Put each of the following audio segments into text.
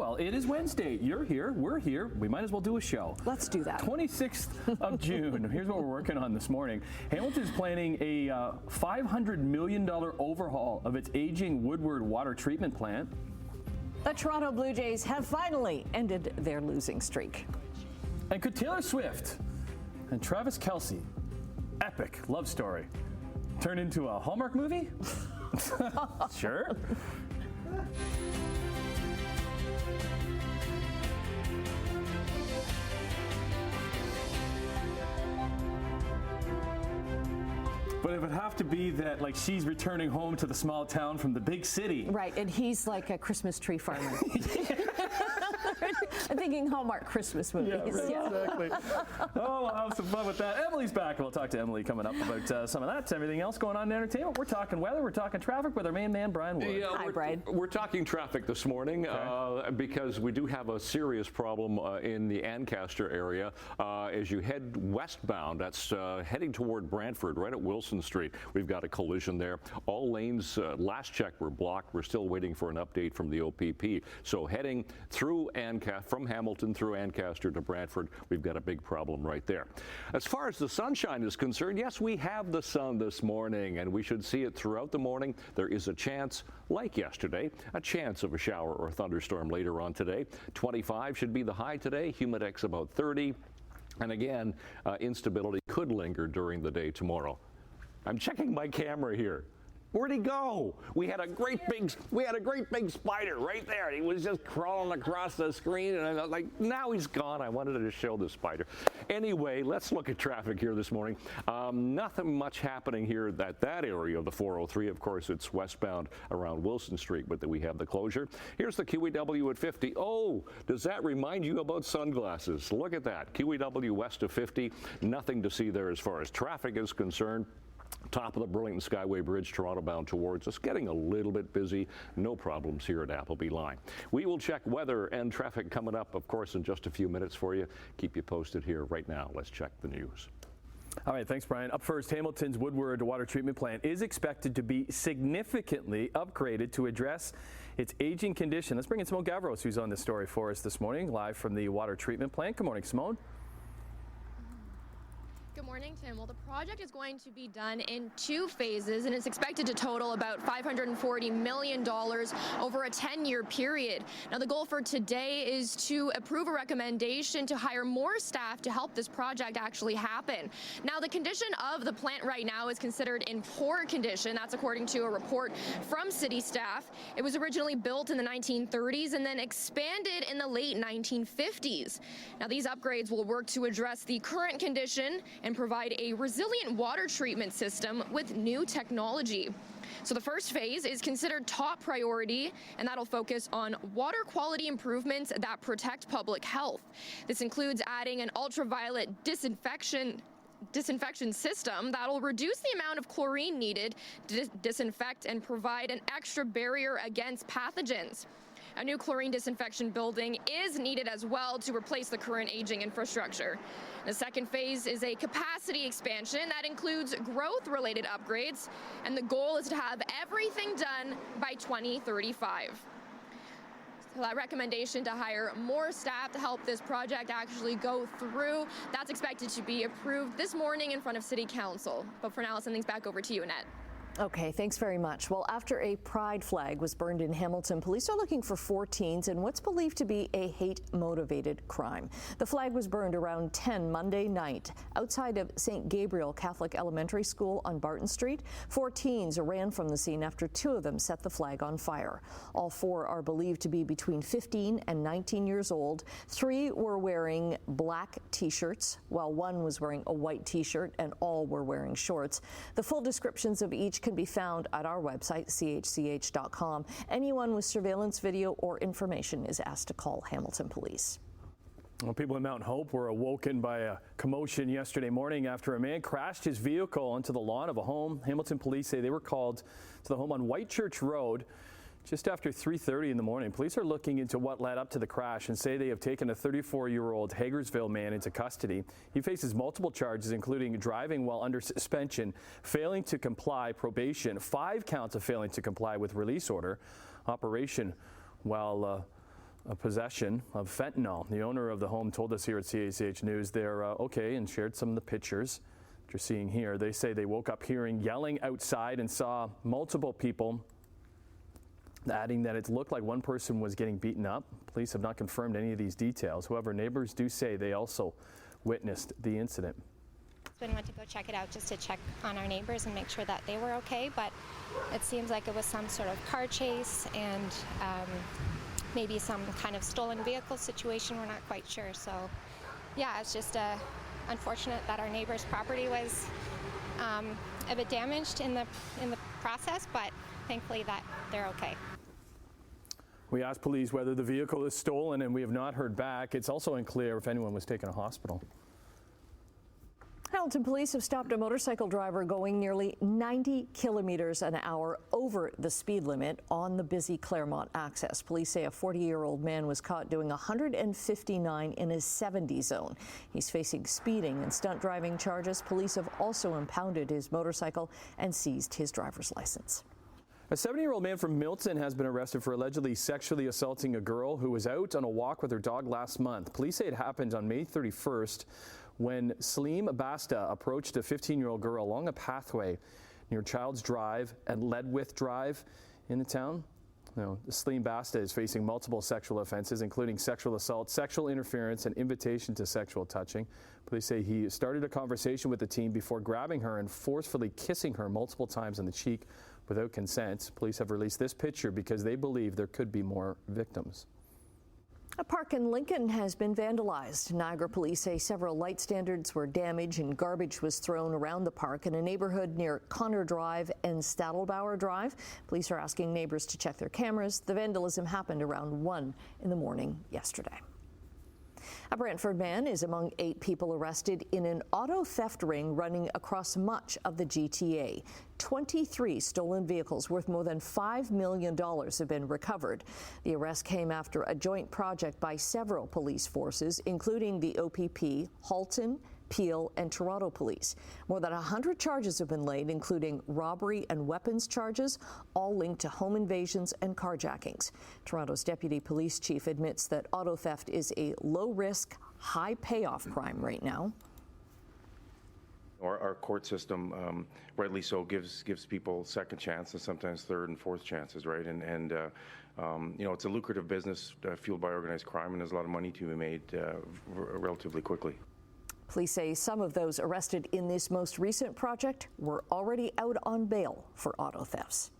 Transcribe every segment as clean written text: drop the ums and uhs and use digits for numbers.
Well, it is Wednesday. You're here. We're here. We might as well do a show. Let's do that. 26th of June. Here's what we're working on this morning. Hamilton's planning a $500 million overhaul of its aging Woodward water treatment plant. The Toronto Blue Jays have finally ended their losing streak. And could Taylor Swift and Travis Kelce, epic love story, turn into a Hallmark movie? Sure. But it would have to be that, like, she's returning home to the small town from the big city. Right, and he's like a Christmas tree farmer. I'm thinking Hallmark Christmas movies. Yeah, right, exactly. Oh, we'll have some fun with that. Emily's back. We'll talk to Emily coming up about some of that. Everything else going on in entertainment. We're talking weather. We're talking traffic with our main man, Brian Wood. Yeah, Hi, Brian. We're talking traffic this morning because we do have a serious problem in the Ancaster area. As you head westbound, that's heading toward Brantford, right at Wilson Street. We've got a collision there. All lanes, last check, were blocked. We're still waiting for an update from the OPP. So heading through from Hamilton through Ancaster to Brantford, we've got a big problem right there. As far as the sunshine is concerned, yes, we have the sun this morning, and we should see it throughout the morning. There is a chance, like yesterday, a chance of a shower or thunderstorm later on today. 25 should be the high today. Humidex about 30. And again, instability could linger during the day tomorrow. I'm checking my camera here. Where'd he go? We had a great big spider right there. He was just crawling across the screen, and I was like, now he's gone. I wanted to show the spider. Anyway, let's look at traffic here this morning. Nothing much happening here at that area of the 403. Of course, it's westbound around Wilson Street, but we have the closure. Here's the QEW at 50. Oh, does that remind you about sunglasses? Look at that. QEW west of 50. Nothing to see there as far as traffic is concerned. Top of the Burlington Skyway Bridge, Toronto bound towards us, getting a little bit busy. No problems here at Appleby Line. We will check weather and traffic coming up, of course, in just a few minutes for you. Keep you posted here right now. Let's check the news. All right, thanks, Brian. Up first, Hamilton's Woodward water treatment plant is expected to be significantly upgraded to address its aging condition. Let's bring in Simone Gavros, who's on this story for us this morning, live from the water treatment plant. Good morning, Simone. Good morning, Tim. Well, the project is going to be done in 2 phases, and it's expected to total about $540 million over a 10-year period. Now, the goal for today is to approve a recommendation to hire more staff to help this project actually happen. Now, the condition of the plant right now is considered in poor condition. That's according to a report from city staff. It was originally built in the 1930s and then expanded in the late 1950s. Now, these upgrades will work to address the current condition and provide a resilient water treatment system with new technology. So the first phase is considered top priority, and that'll focus on water quality improvements that protect public health. This includes adding an ultraviolet disinfection system that'll reduce the amount of chlorine needed to disinfect and provide an extra barrier against pathogens. A new chlorine disinfection building is needed as well to replace the current aging infrastructure. The second phase is a capacity expansion that includes growth-related upgrades, and the goal is to have everything done by 2035. So that recommendation to hire more staff to help this project actually go through, that's expected to be approved this morning in front of City Council. But for now, I'll send things back over to you, Annette. Okay, thanks very much. Well, after a pride flag was burned in Hamilton, police are looking for 4 teens in what's believed to be a hate-motivated crime. The flag was burned around 10 Monday night outside of St. Gabriel Catholic Elementary School on Barton Street. 4 teens ran from the scene after 2 of them set the flag on fire. All 4 are believed to be between 15 and 19 years old. 3 were wearing black T-shirts, while 1 was wearing a white T-shirt, and all were wearing shorts. The full descriptions of each can be found at our website, chch.com. Anyone with surveillance video or information is asked to call Hamilton Police. Well, people in Mount Hope were awoken by a commotion yesterday morning after a man crashed his vehicle onto the lawn of a home. Hamilton police say they were called to the home on Whitechurch Road just after 3:30 in the morning. Police are looking into what led up to the crash and say they have taken a 34-year-old Hagersville man into custody. He faces multiple charges, including driving while under suspension, failing to comply probation, 5 counts of failing to comply with release order, operation while possession of fentanyl. The owner of the home told us here at CHCH News they're okay and shared some of the pictures that you're seeing here. They say they woke up hearing yelling outside and saw multiple people, adding that it looked like one person was getting beaten up. Police have not confirmed any of these details. However, neighbors do say they also witnessed the incident. I went to go check it out just to check on our neighbors and make sure that they were okay, but it seems like it was some sort of car chase and maybe some kind of stolen vehicle situation. We're not quite sure. So yeah, it's just unfortunate that our neighbor's property was a bit damaged in the process, but thankfully that they're okay. We asked police whether the vehicle is stolen, and we have not heard back. It's also unclear if anyone was taken to hospital. Hamilton police have stopped a motorcycle driver going nearly 90 kilometers an hour over the speed limit on the busy Claremont access. Police say a 40-year-old man was caught doing 159 in his 70 zone. He's facing speeding and stunt driving charges. Police have also impounded his motorcycle and seized his driver's license. A 70-year-old man from Milton has been arrested for allegedly sexually assaulting a girl who was out on a walk with her dog last month. Police say it happened on May 31st when Saleem Basta approached a 15-year-old girl along a pathway near Child's Drive and Ledwith Drive in the town. Now, Saleem Basta is facing multiple sexual offenses, including sexual assault, sexual interference, and invitation to sexual touching. Police say he started a conversation with the teen before grabbing her and forcefully kissing her multiple times on the cheek without consent. Police have released this picture because they believe there could be more victims. A park in Lincoln has been vandalized. Niagara police say several light standards were damaged and garbage was thrown around the park in a neighborhood near Connor Drive and Stadelbauer Drive. Police are asking neighbors to check their cameras. The vandalism happened around 1 in the morning yesterday. A Brantford man is among 8 people arrested in an auto theft ring running across much of the GTA. 23 stolen vehicles worth more than $5 million have been recovered. The arrest came after a joint project by several police forces, including the OPP, Halton, Peel, and Toronto Police. More than 100 charges have been laid, including robbery and weapons charges, all linked to home invasions and carjackings. Toronto's deputy police chief admits that auto theft is a low-risk, high-payoff crime right now. Our court system, rightly so, gives people second chances, sometimes third and fourth chances, right? And you know, it's a lucrative business fueled by organized crime, and there's a lot of money to be made relatively quickly. Police say some of those arrested in this most recent project were already out on bail for auto thefts.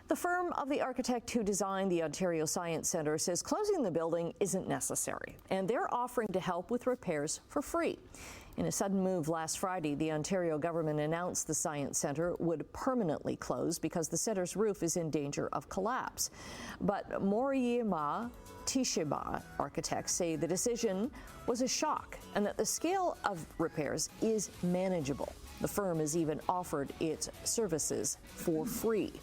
The firm of the architect who designed the Ontario Science Centre says closing the building isn't necessary, and they're offering to help with repairs for free. In a sudden move last Friday, the Ontario government announced the Science Centre would permanently close because the centre's roof is in danger of collapse. But Moriyama Tishiba architects say the decision was a shock and that the scale of repairs is manageable. The firm has even offered its services for free.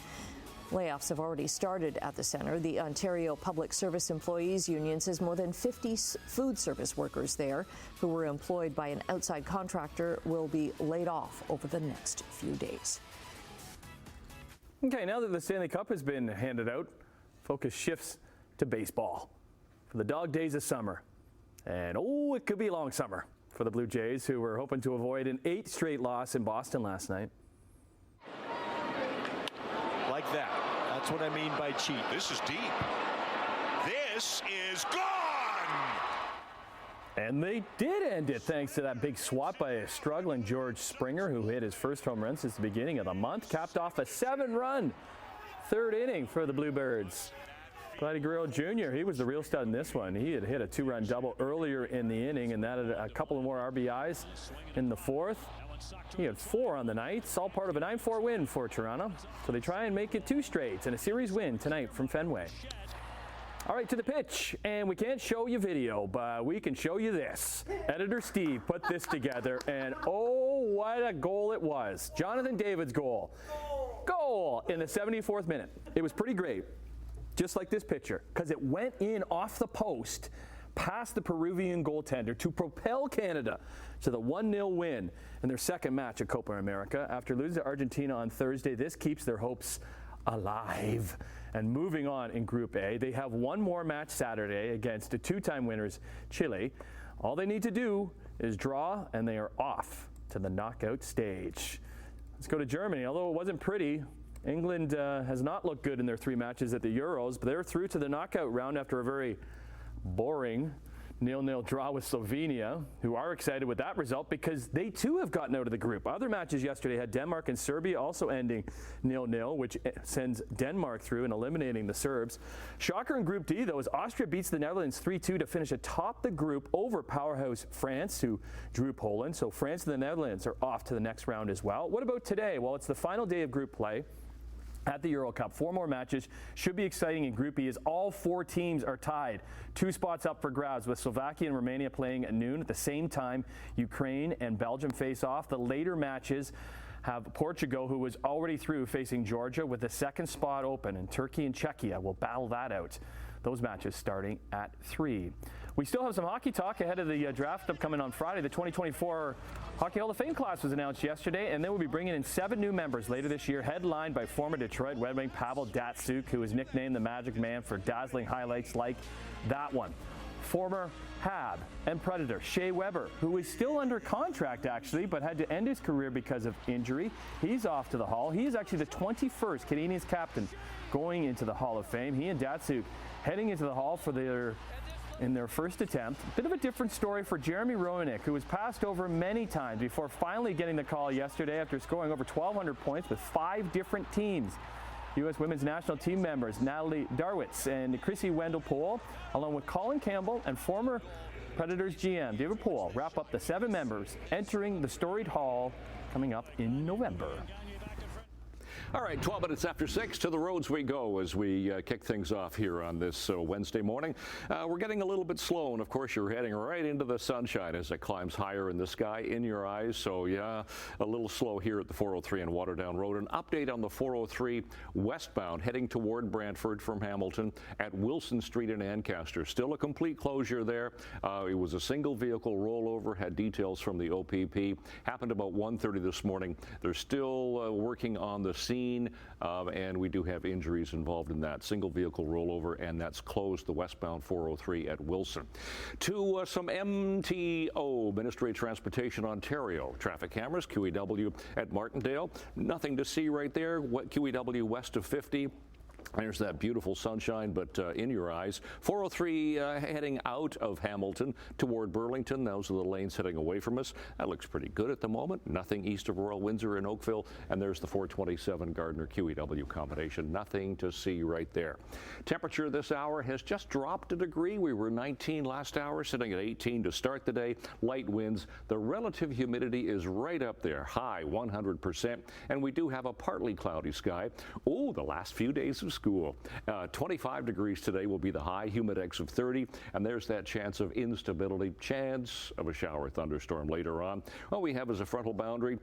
Layoffs have already started at the centre. The Ontario Public Service Employees Union says more than 50 food service workers there who were employed by an outside contractor will be laid off over the next few days. Okay, now that the Stanley Cup has been handed out, focus shifts to baseball for the dog days of summer. And oh, it could be a long summer for the Blue Jays, who were hoping to avoid an 8th straight loss in Boston last night. Like that. That's what I mean by cheap. This is deep. This is gone! And they did end it thanks to that big swat by a struggling George Springer, who hit his first home run since the beginning of the month, capped off a 7-run third inning for the Bluebirds. Vladdy Guerrero Jr., he was the real stud in this one. He had hit a 2-run double earlier in the inning and added a couple of more RBIs in the 4th. He had 4 on the night. It's all part of a 9-4 win for Toronto. So they try and make it 2 straight and a series win tonight from Fenway. All right, to the pitch. And we can't show you video, but we can show you this. Editor Steve put this together, and oh, what a goal it was. Jonathan David's goal. Goal in the 74th minute. It was pretty great, just like this picture, because it went in off the post past the Peruvian goaltender to propel Canada to the 1-0 win in their second match at Copa America. After losing to Argentina on Thursday, this keeps their hopes alive And moving on in Group A, they have one more match Saturday against the two-time winners, Chile. All they need to do is draw, and they are off to the knockout stage. Let's go to Germany. Although it wasn't pretty, England has not looked good in their 3 matches at the Euros, but they're through to the knockout round after a very boring 0-0 draw with Slovenia, who are excited with that result because they too have gotten out of the group. Other matches yesterday had Denmark and Serbia also ending 0-0, which sends Denmark through and eliminating the Serbs. Shocker in Group D, though, as Austria beats the Netherlands 3-2 to finish atop the group over powerhouse France, who drew Poland. So France and the Netherlands are off to the next round as well. What about today? Well, it's the final day of group play at the Euro Cup. 4 more matches. Should be exciting in Group E as all 4 teams are tied. 2 spots up for grabs, with Slovakia and Romania playing at noon. At the same time, Ukraine and Belgium face off. The later matches have Portugal, who was already through, facing Georgia with the 2nd spot open, and Turkey and Czechia will battle that out. Those matches starting at 3. We still have some hockey talk ahead of the draft upcoming on Friday. The 2024 Hockey Hall of Fame class was announced yesterday, and then we'll be bringing in 7 new members later this year, headlined by former Detroit Red Wing Pavel Datsyuk, who is nicknamed the Magic Man for dazzling highlights like that one. Former Hab and Predator Shea Weber, who is still under contract actually, but had to end his career because of injury. He's off to the Hall. He is actually the 21st Canadiens captain going into the Hall of Fame. He and Datsyuk heading into the Hall for in their first attempt. Bit of a different story for Jeremy Roenick, who was passed over many times before finally getting the call yesterday after scoring over 1,200 points with 5 different teams. U.S. women's national team members Natalie Darwitz and Chrissy Wendell-Poole, along with Colin Campbell and former Predators GM David Poole, wrap up the 7 members entering the storied Hall coming up in November. All right, 12 minutes after 6, to the roads we go as we kick things off here on this Wednesday morning. We're getting a little bit slow, and of course you're heading right into the sunshine as it climbs higher in the sky in your eyes. So yeah, a little slow here at the 403 and Waterdown Road. An update on the 403 westbound heading toward Brantford from Hamilton at Wilson Street in Ancaster. Still a complete closure there. It was a single vehicle rollover, had details from the OPP. Happened about 1:30 this morning. They're still working on the scene. And we do have injuries involved in that single vehicle rollover, and that's closed the westbound 403 at Wilson. To some MTO, Ministry of Transportation Ontario traffic cameras, QEW at Martindale. Nothing to see right there. QEW west of 50. There's that beautiful sunshine, but in your eyes. 403 heading out of Hamilton toward Burlington. Those are the lanes heading away from us. That looks pretty good at the moment. Nothing east of Royal Windsor and Oakville. And there's the 427 Gardner QEW combination. Nothing to see right there. Temperature this hour has just dropped a degree. We were 19 last hour, sitting at 18 to start the day. Light winds. The relative humidity is right up there, high 100%. And we do have a partly cloudy sky. Oh, the last few days of school. 25 degrees today will be the high, humidex of 30, and there's that chance of instability, chance of a shower thunderstorm later on. What we have is a frontal boundary.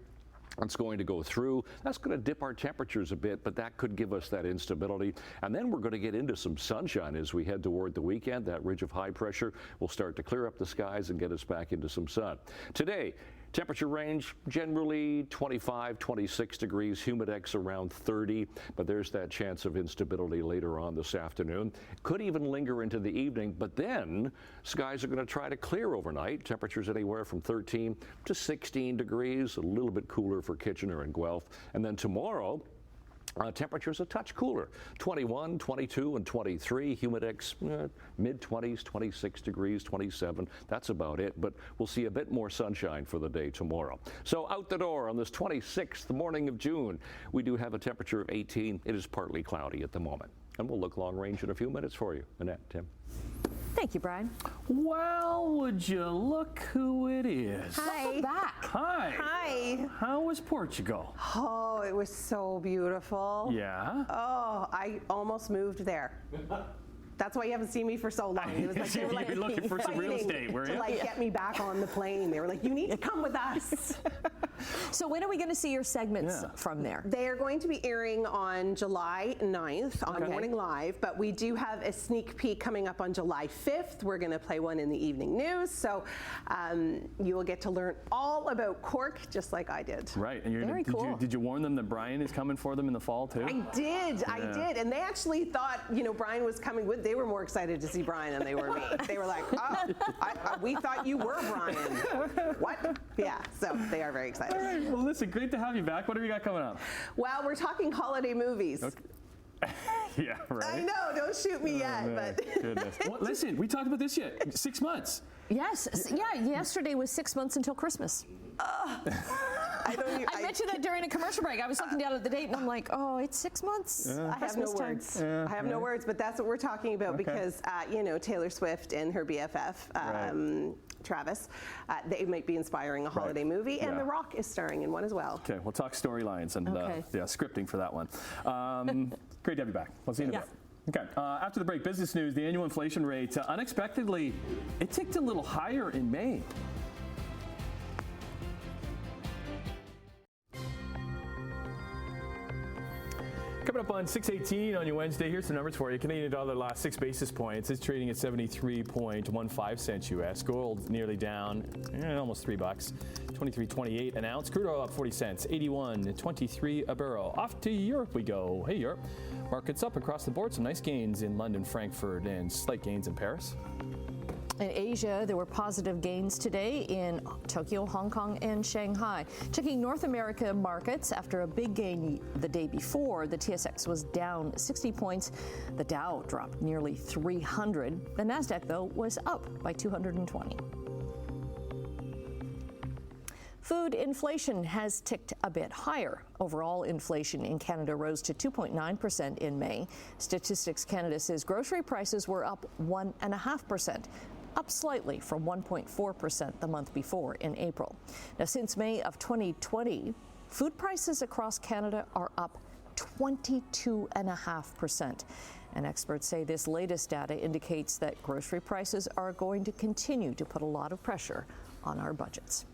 It's going to go through. That's going to dip our temperatures a bit, but that could give us that instability. And then we're going to get into some sunshine as we head toward the weekend. That ridge of high pressure will start to clear up the skies and get us back into some sun. Today, temperature range generally 25, 26 degrees, humidex around 30, but there's that chance of instability later on this afternoon. Could even linger into the evening, but then skies are going to try to clear overnight. Temperatures anywhere from 13 to 16 degrees, a little bit cooler for Kitchener and Guelph. And then tomorrow, temperatures a touch cooler, 21, 22, and 23. Humidex, mid-20s, 26 degrees, 27. That's about it, but we'll see a bit more sunshine for the day tomorrow. So out the door on this 26th morning of June, we do have a temperature of 18. It is partly cloudy at the moment. And we'll look long range in a few minutes for you. Annette, Tim. Thank you, Brian. Well, would you look who it is? Hi. Back. Hi. Hi. How was Portugal? Oh, it was so beautiful. Yeah? Oh, I almost moved there. That's why you haven't seen me for so long. It was like they were like You're looking for some real estate, were you? to like get me back on the plane. They were like, "You need to come with us." So when are we going to see your segments from there? They are going to be airing on July 9th on Morning Live, but we do have a sneak peek coming up on July 5th. We're going to play one in the evening news, so you will get to learn all about Cork, just like I did. Right, and Very cool. Did you warn them that Brian is coming for them in the fall too? I did, and they actually thought, Brian was coming with. They were more excited to see Brian than they were me. They were like, oh, we thought you were Brian. What? Yeah, so they are very excited. All right, well listen, great to have you back. What do we got coming up? Well, we're talking holiday movies. Okay. Yeah, right. I know, don't shoot me yet, man. but Goodness. Well, listen, we talked about this yet. 6 months. Yes, yesterday was 6 months until Christmas. I mentioned that during a commercial break. I was looking down at the date and I'm like, oh, it's 6 months. I have no words. I have no words, but that's what we're talking about because, Taylor Swift and her BFF, Travis, they might be inspiring a holiday movie, and The Rock is starring in one as well. Okay, we'll talk storylines and scripting for that one. Great to have you back. We'll see you in a bit. Okay, after the break, business news, the annual inflation rate, unexpectedly, it ticked a little higher in May. Coming up on 6:18 on your Wednesday, here's some numbers for you. Canadian dollar lost 6 basis points. It's trading at 73.15 cents U.S. Gold nearly down, almost $3. 23.28 an ounce. Crude oil up 40 cents. 81.23 a barrel. Off to Europe we go. Hey, Europe. Markets up across the board. Some nice gains in London, Frankfurt, and slight gains in Paris. In Asia, there were positive gains today in Tokyo, Hong Kong, and Shanghai. Checking North America markets, after a big gain the day before, the TSX was down 60 points. The Dow dropped nearly 300. The NASDAQ, though, was up by 220. Food inflation has ticked a bit higher. Overall inflation in Canada rose to 2.9% in May. Statistics Canada says grocery prices were up 1.5%. Up slightly from 1.4% the month before in April. Now, since May of 2020, food prices across Canada are up 22.5%. And experts say this latest data indicates that grocery prices are going to continue to put a lot of pressure on our budgets.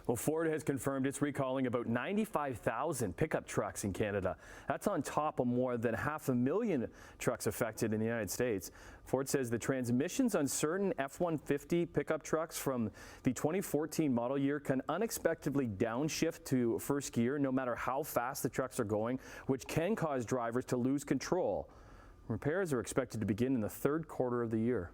Well, Ford has confirmed it's recalling about 95,000 pickup trucks in Canada. That's on top of more than 500,000 trucks affected in the United States. Ford says the transmissions on certain F-150 pickup trucks from the 2014 model year can unexpectedly downshift to first gear no matter how fast the trucks are going, which can cause drivers to lose control. Repairs are expected to begin in the third quarter of the year.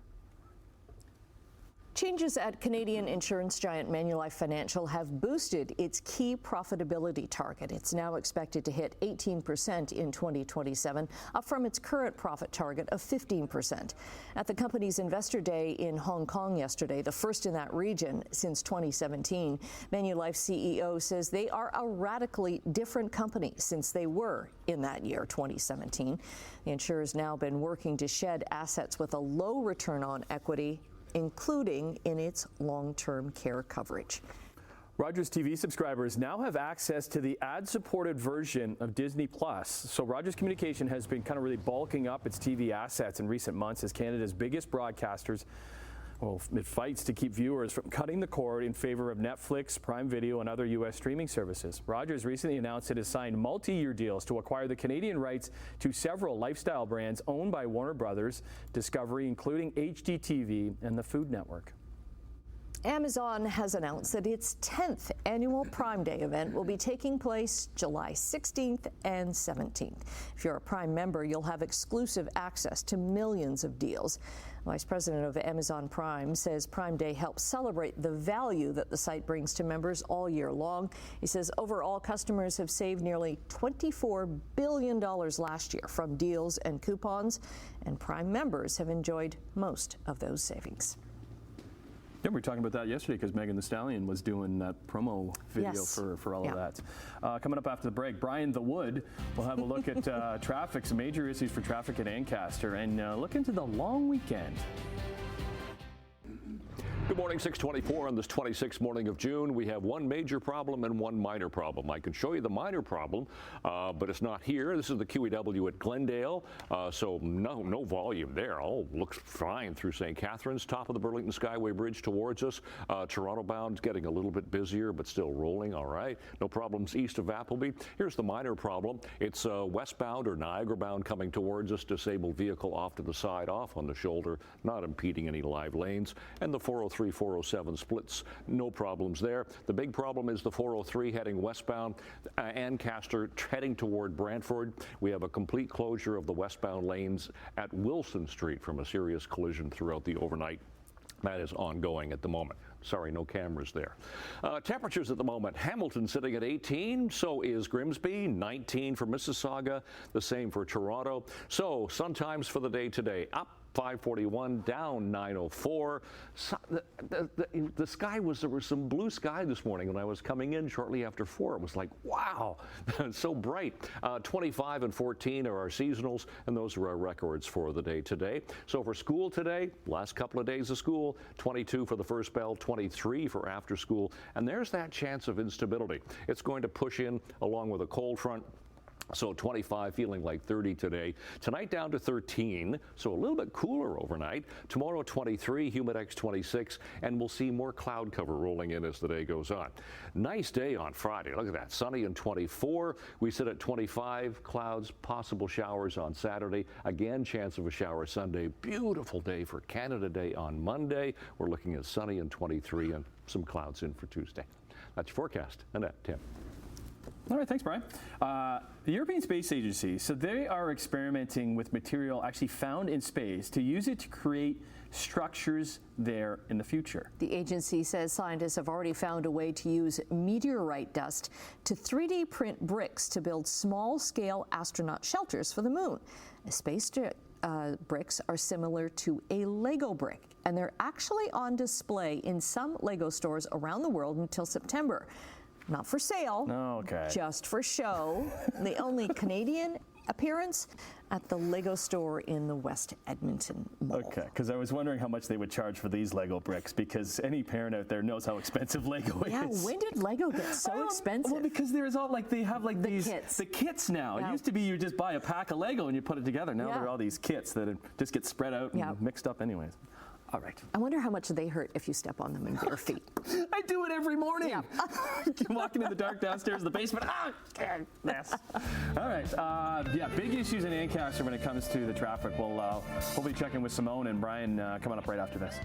Changes at Canadian insurance giant Manulife Financial have boosted its key profitability target. It's now expected to hit 18% in 2027, up from its current profit target of 15%. At the company's investor day in Hong Kong yesterday, the first in that region since 2017, Manulife CEO says they are a radically different company since they were in that year, 2017. The insurer's now been working to shed assets with a low return on equity, including in its long-term care coverage. Rogers TV subscribers now have access to the ad-supported version of Disney+. So Rogers Communication has been kind of really bulking up its TV assets in recent months as Canada's biggest broadcasters. Well, it fights to keep viewers from cutting the cord in favor of Netflix, Prime Video, and other U.S. streaming services. Rogers recently announced it has signed multi-year deals to acquire the Canadian rights to several lifestyle brands owned by Warner Brothers Discovery, including HGTV and the Food Network. Amazon has announced that its 10th annual Prime Day event will be taking place July 16th and 17th. If you're a Prime member, you'll have exclusive access to millions of deals. Vice President of Amazon Prime says Prime Day helps celebrate the value that the site brings to members all year long. He says overall customers have saved nearly $24 billion last year from deals and coupons, and Prime members have enjoyed most of those savings. Yeah, we were talking about that yesterday because Megan Thee Stallion was doing that promo video for all of that. Coming up after the break, Brian the Wood will have a look at traffic, some major issues for traffic at Ancaster, and look into the long weekend. Good morning, 6:24 on this 26th morning of June. We have one major problem and one minor problem. I can show you the minor problem, but it's not here. This is the QEW at Glendale, so no volume there. Oh, looks fine through St. Catharines, top of the Burlington Skyway Bridge towards us. Toronto bound getting a little bit busier, but still rolling. All right, no problems east of Appleby. Here's the minor problem. It's westbound or Niagara bound coming towards us. Disabled vehicle off to the side, off on the shoulder, not impeding any live lanes. And the 403 407 splits, no problems there. The big problem is the 403 heading westbound, Ancaster heading toward Brantford. We have a complete closure of the westbound lanes at Wilson Street from a serious collision throughout the overnight. That is ongoing at the moment. Sorry, no cameras there. Temperatures at the moment, Hamilton sitting at 18, so is Grimsby, 19 for Mississauga, the same for Toronto. So sun times for the day today, up 541, down 904. So the sky there was some blue sky this morning when I was coming in shortly after 4. It was like, wow, so bright. 25 and 14 are our seasonals, and those are our records for the day today. So for school today, last couple of days of school, 22 for the first bell, 23 for after school, and there's that chance of instability. It's going to push in along with a cold front. So 25, feeling like 30 today. Tonight down to 13, so a little bit cooler overnight. Tomorrow 23, Humidex 26, and we'll see more cloud cover rolling in as the day goes on. Nice day on Friday. Look at that, sunny and 24. We sit at 25, clouds, possible showers on Saturday. Again, chance of a shower Sunday. Beautiful day for Canada Day on Monday. We're looking at sunny and 23 and some clouds in for Tuesday. That's your forecast. Annette, Tim. All right, thanks, Brian. The European Space Agency, so they are experimenting with material actually found in space to use it to create structures there in the future. The agency says scientists have already found a way to use meteorite dust to 3D print bricks to build small-scale astronaut shelters for the moon. Space bricks are similar to a Lego brick, and they're actually on display in some Lego stores around the world until September. Not for sale, just for show. The only Canadian appearance at the Lego store in the West Edmonton Mall. Okay, because I was wondering how much they would charge for these Lego bricks, because any parent out there knows how expensive Lego is. Yeah, when did Lego get so expensive? Well, because there's all they have the kits now. Yeah. It used to be you just buy a pack of Lego and you put it together. Now there are all these kits that just get spread out and mixed up anyways. All right. I wonder how much they hurt if you step on them in bare feet. I do it every morning. Yeah. Walking in the dark downstairs in the basement. Mess. All right. Big issues in Ancaster when it comes to the traffic. We'll be checking with Simone and Brian coming up right after this.